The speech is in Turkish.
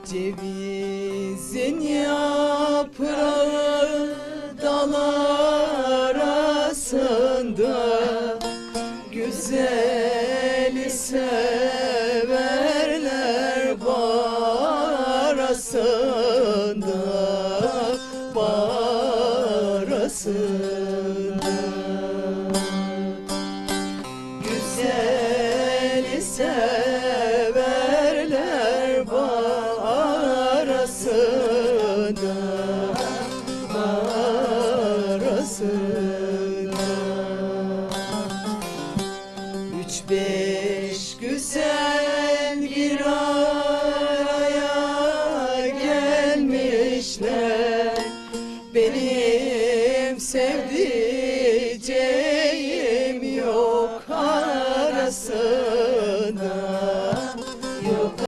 Cevizin yaprağı dal arasında, güzeli severler barasında, barasında. Güzeli severler barasında.